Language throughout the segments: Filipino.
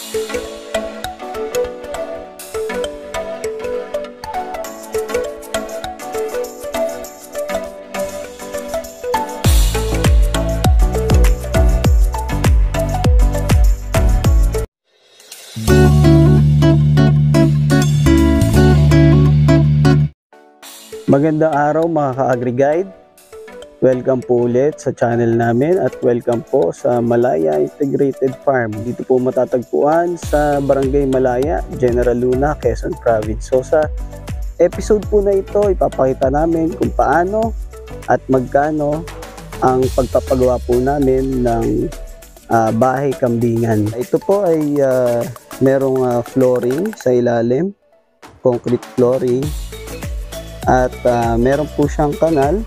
Magandang araw mga ka-AgriGuide. Welcome po ulit sa channel namin at welcome po sa Malaya Integrated Farm. Dito po matatagpuan sa Barangay Malaya, General Luna, Quezon Province. So sa episode po na ito, ipapakita namin kung paano at magkano ang pagpapagawa po namin ng bahay kambingan. Ito po ay merong flooring sa ilalim, concrete flooring. At meron po siyang kanal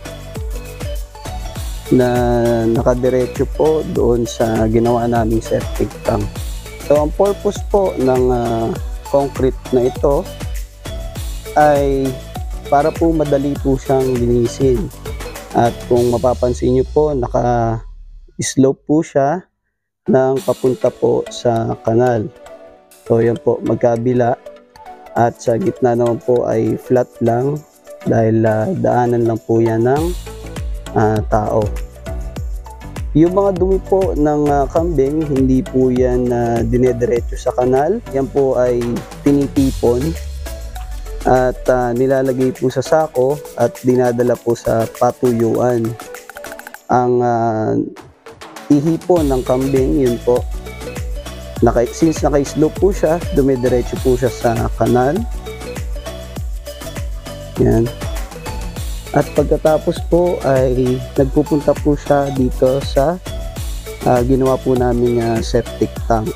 na nakadiretso po doon sa ginawa naming septic tank. So ang purpose po ng concrete na ito ay para po madali po siyang linisin. At kung mapapansin nyo po, naka-slope po siya ng papunta po sa kanal. So yan po, magkabila. At sa gitna naman po ay flat lang. Dahil daanan lang po yan ng tao. Yung mga dumi po ng kambing, hindi po yan dinediretso sa kanal. Yan po ay tinitipon at nilalagay po sa sako at dinadala po sa patuyuan. Ang ihipon ng kambing, yun po, since naka-slope po siya, dumidiretso po siya sa kanal. Yan. At pagkatapos po ay nagpupunta po siya dito sa ginawa po naming septic tank.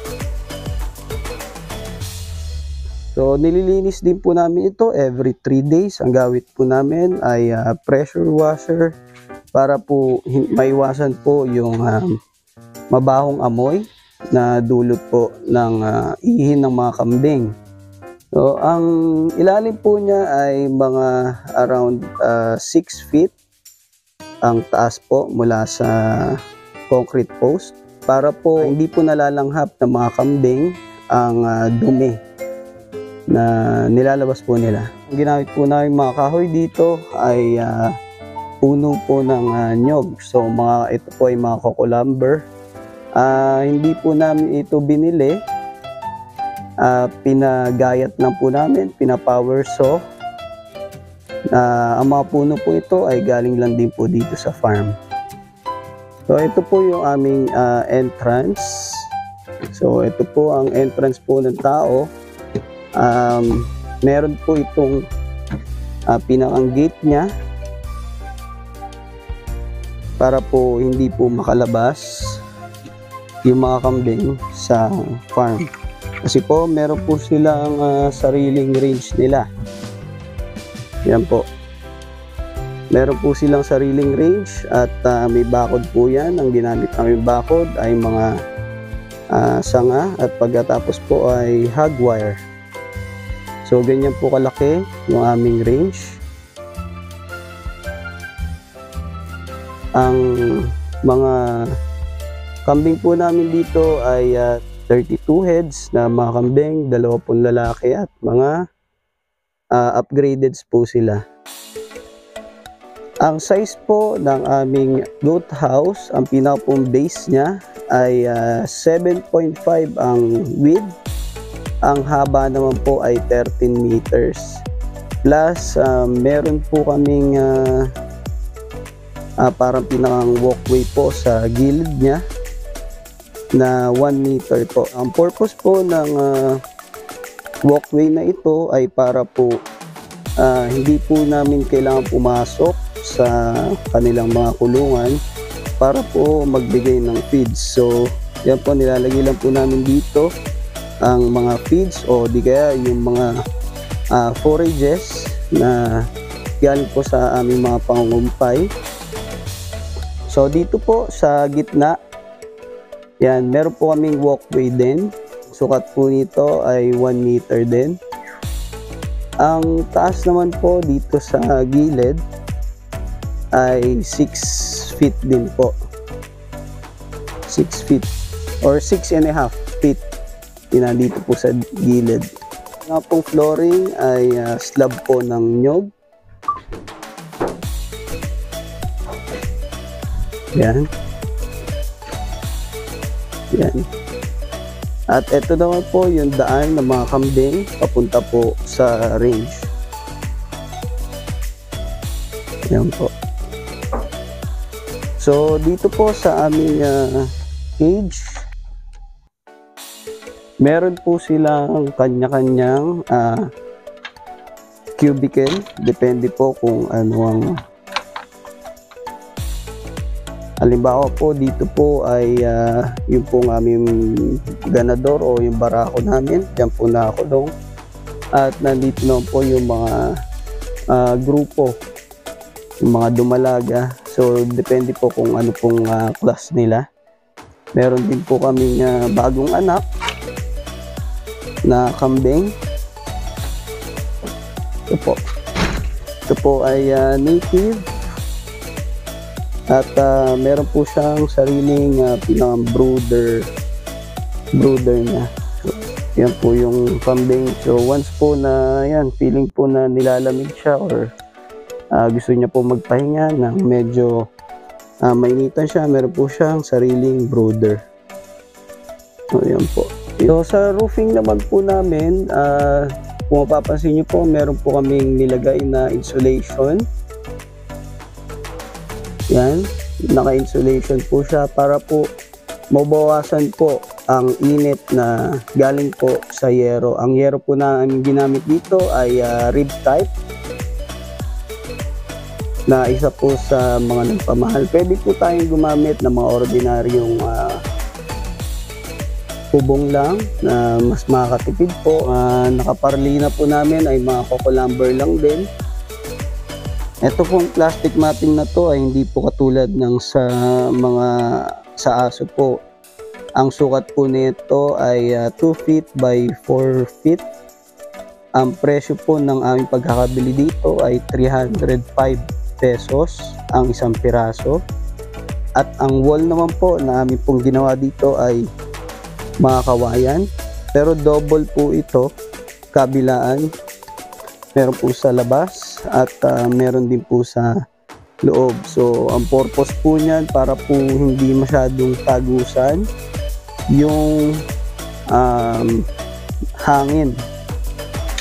So nililinis din po namin ito every 3 days. Ang gawit po namin ay pressure washer para po maiwasan po yung mabahong amoy na dulot po ng ihi ng mga kambing. So, ang ilalim po niya ay mga around 6 feet ang taas po mula sa concrete post para po hindi po nalalanghap ng mga kambing ang dumi na nilalabas po nila. Ang ginamit po namin mga kahoy dito ay puno po ng nyog. So, ito po ay mga coco lumber. Hindi po namin ito binili. Pinagayat lang po namin, pina-power saw. Ang mga puno po ito ay galing lang din po dito sa farm. So ito po yung aming entrance. So ito po ang entrance po ng tao. Meron po itong pinakang gate niya para po hindi po makalabas yung mga kambing sa farm. Kasi po, meron po silang sariling range nila. Yan po. Meron po silang sariling range at may bakod po yan. Ang ginamit namin bakod ay mga sanga at pagkatapos po ay hog wire. So, ganyan po kalaki yung aming range. Ang mga kambing po namin dito ay 32 heads na mga kambing, 20 lalaki at mga upgraded po sila. Ang size po ng aming goat house, ang pinakapong base niya ay 7.5 ang width. Ang haba naman po ay 13 meters. Plus, meron po kaming parang pinakang walkway po sa gilid niya na 1 meter po. Ang purpose po ng walkway na ito ay para po hindi po namin kailangan pumasok sa kanilang mga kulungan para po magbigay ng feeds. So yan po, nilalagay lang po namin dito ang mga feeds o di kaya yung mga forages na galing po sa aming mga pangungumpay. So dito po sa gitna, yan, meron po kaming walkway din. Sukat po nito ay 1 meter din. Ang taas naman po dito sa gilid ay 6 feet din po. 6 feet or 6.5 feet nandito po sa gilid. Nga pong flooring ay slab po ng nyog. Yan. Yan. At ito naman po yung daan ng mga kambing papunta po sa range. Yan po. So dito po sa aming cage, meron po silang kanya-kanyang cubicle. Depende po kung ano ang halimbawa po dito po ay yung pong aming ganador o yung barako namin. Diyan po nakakulong. At nandito naman po yung mga grupo, yung mga dumalaga. So depende po kung ano pong class nila. Meron din po kaming bagong anak na kambing. Ito po. Ito po ay native. At meron po siyang sariling pinaka-brooder niya. So, yan po yung kambing. So once po na yan, feeling po na nilalamig siya or gusto niya po magpahinga na medyo mainitan siya, meron po siyang sariling brooder. So yan po. So sa roofing naman po namin, kung mapapansin niyo po, meron po kaming nilagay na insulation. Yan, naka-insulation po siya para po mabawasan po ang init na galing po sa yero. Ang yero po na ginamit dito ay rib type na isa po sa mga nagpamahal. Pwede po tayong gumamit ng mga ordinaryong kubong lang na mas makakatipid po. Nakaparlina po namin ay mga coco lumber lang din. Ito pong plastic matting na to ay hindi po katulad ng sa mga sa aso po. Ang sukat po nito ay 2 feet by 4 feet. Ang presyo po ng aming pagkakabili dito ay 305 pesos ang isang piraso. At ang wall naman po na aming pong ginawa dito ay mga kawayan. Pero double po ito, kabilaan. Meron po sa labas at meron din po sa loob. So ang purpose po niyan para po hindi masyadong tagusan yung hangin,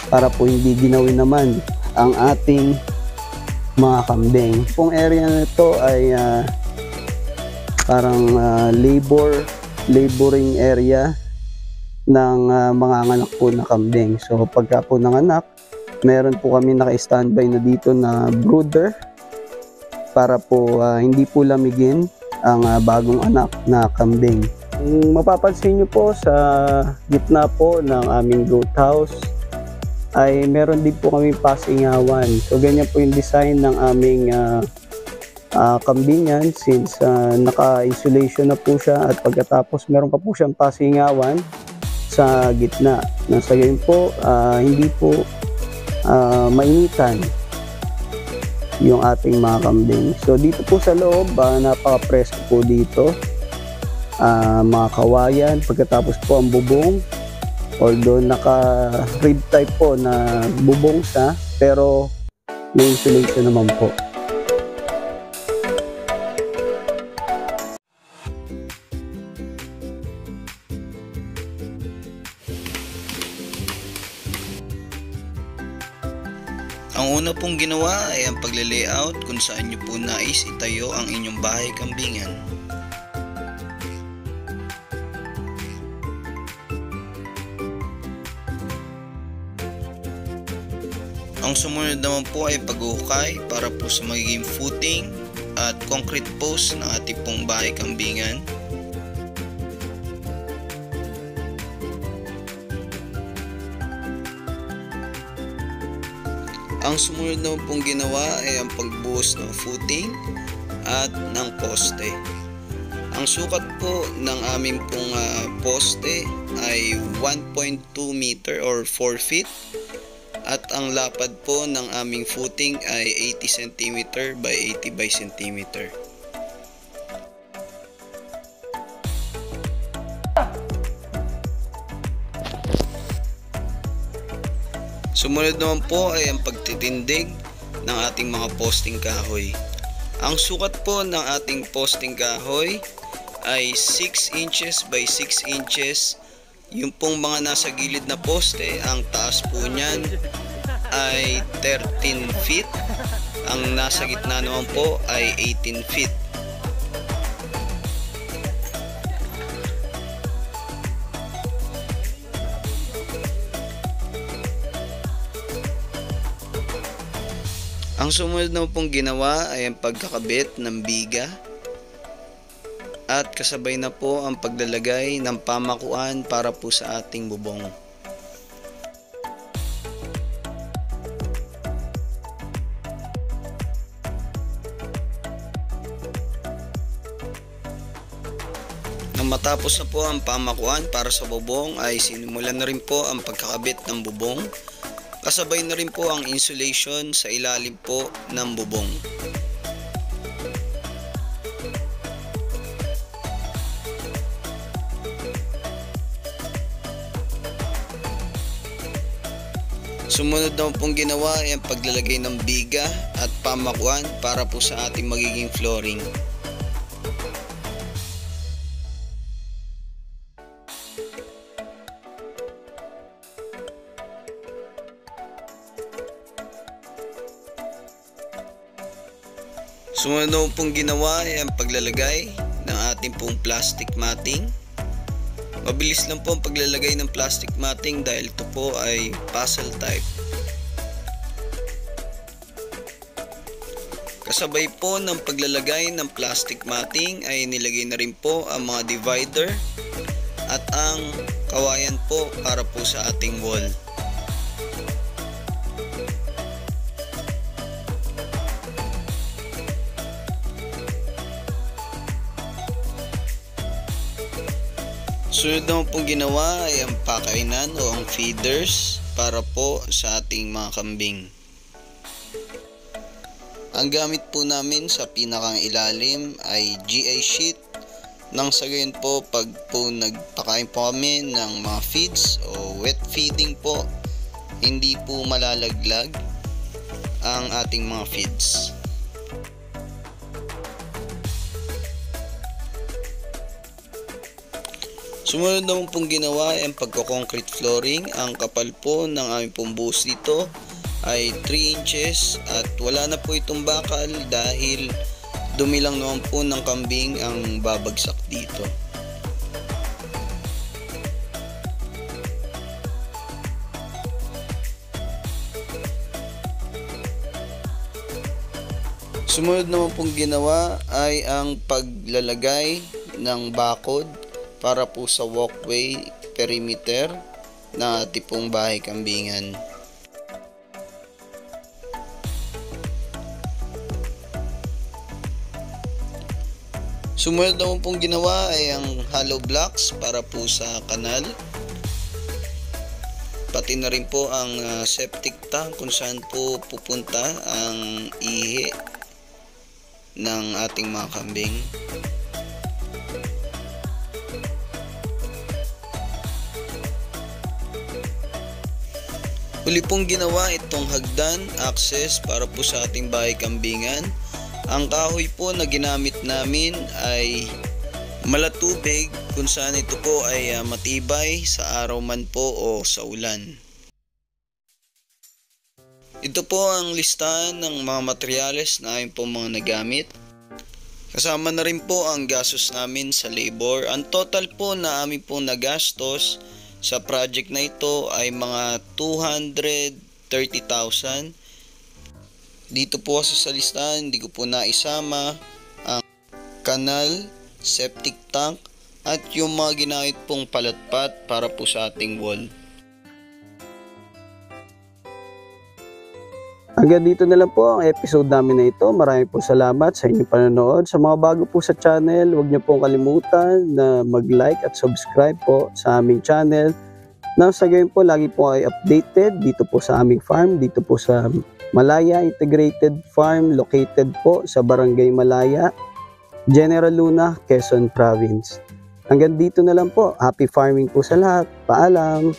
para po hindi ginawin naman ang ating mga kambing. Pong area na ito ay parang laboring area ng mga anak po na kambing. So pagka po nanganak, meron po kami naka-standby na dito na brooder para po hindi po lamigin ang bagong anak na kambing. Kung mapapansin nyo po sa gitna po ng aming goat house ay meron din po kami pasingawan. So ganyan po yung design ng aming kambingan since naka-insulation na po siya at pagkatapos meron pa po siyang pasingawan sa gitna. Nasa gayon po hindi po mainitan yung ating mga kambing. So dito po sa loob, napaka-presko po dito. Mga kawayan, pagkatapos po ang bubong. Although naka-rib type po na bubong siya, pero may insulation naman po. Ang una pong ginawa ay ang pagle-layout kung saan nyo po nais itayo ang inyong bahay kambingan. Ang sumunod naman po ay paghuhukay para po sa magiging footing at concrete post ng ating pong bahay kambingan. Ang sumunod naman pong ginawa ay ang pagbuhos ng footing at ng poste. Ang sukat po ng aming pong poste ay 1.2 meter or 4 feet. At ang lapad po ng aming footing ay 80 cm by 80 by cm. Sumunod naman po ay ang pagtitindig ng ating mga posting kahoy. Ang sukat po ng ating posting kahoy ay 6 inches by 6 inches. Yung pong mga nasa gilid na poste, ang taas po niyan ay 13 feet. Ang nasa gitna naman po ay 18 feet. Ang sumunod na pong ginawa ay ang pagkakabit ng biga at kasabay na po ang paglalagay ng pamakuan para po sa ating bubong. Nang matapos na po ang pamakuan para sa bubong ay sinimulan na rin po ang pagkakabit ng bubong. Kasabay na rin po ang insulation sa ilalim po ng bubong. Sumunod na pong ginawa ay ang paglalagay ng biga at pamakuan para po sa ating magiging flooring. Sumunod na pong ginawa ay ang paglalagay ng ating pong plastic matting. Mabilis lang po ang paglalagay ng plastic matting dahil ito po ay puzzle type. Kasabay po ng paglalagay ng plastic matting ay nilagay na rin po ang mga divider at ang kawayan po para po sa ating wall. Sunod naman pong ginawa ay ang pakainan o ang feeders para po sa ating mga kambing. Ang gamit po namin sa pinakang ilalim ay GI sheet. Nang sa gayon po pag po nagpakain po kami ng mga feeds o wet feeding po, hindi po malalaglag ang ating mga feeds. Sumunod naman pong ginawa ay ang pagko-concrete flooring. Ang kapal po ng aming pong buhos dito ay 3 inches at wala na po itong bakal dahil dumi lang naman po ng kambing ang babagsak dito. Sumunod naman pong ginawa ay ang paglalagay ng bakod para po sa walkway perimeter na ating pong bahay kambingan. Sumunod naman pong ginawa ay ang hollow blocks para po sa kanal. Pati na rin po ang septic tank kung saan po pupunta ang ihi ng ating mga kambing. Huli pong ginawa itong hagdan, access para po sa ating bahay kambingan. Ang kahoy po na ginamit namin ay malatubig kung saan ito po ay matibay sa araw man po o sa ulan. Ito po ang listahan ng mga materyales na amin po mga nagamit. Kasama na rin po ang gastos namin sa labor. Ang total po na amin po nagastos sa project na ito ay mga 230,000. Dito po kasi sa listahan, hindi ko po naisama ang kanal, septic tank, at yung mga ginamit pong palatpat para po sa ating wall. Hanggang dito na lang po ang episode namin na ito. Maraming po salamat sa inyong panonood. Sa mga bago po sa channel, huwag niyo pong kalimutan na mag-like at subscribe po sa aming channel. Nang sa gayon po, lagi po ay updated dito po sa aming farm, dito po sa Malaya Integrated Farm, located po sa Barangay Malaya, General Luna, Quezon Province. Hanggang dito na lang po. Happy farming po sa lahat. Paalam!